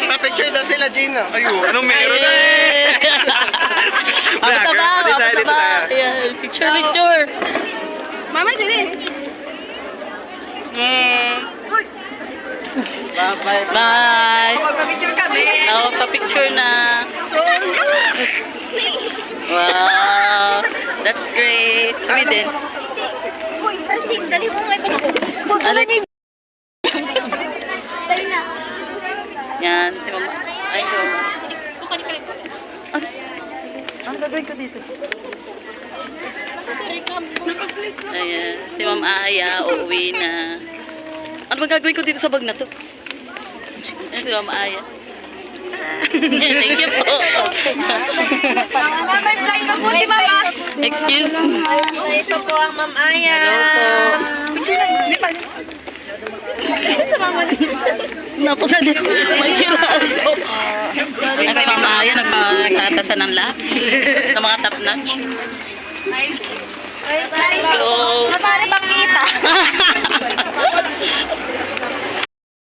Pa-picture daw sila, Gino. Ayun, anong meron na eh? Basta ba? Dito tayo, dito tayo. Ayan, picture. Mama, dali. Bye-bye. Bye. Picture kami. Ako pa-picture na. Wow. That's great. Kami din. Uy, Francine, dali mo nga ito. Dali na. Yan, si Mama. Ay, si Mama. Kukunin ko. Ang gagawin ko dito? Ayan, si Ma'am Aya, uuwi na. Ano ba gagawin ko dito sa bag na to? Ayan, si Ma'am Aya. Thank you po. Mama, may flight na po si Mama. Excuse me. Ito po ang Ma'am Aya. Hello po. Napasa din. May hirap po. Ay, si Ma'am Aya, nagtatasa ng lahat. Sa mga top notch. Ay, So, para bang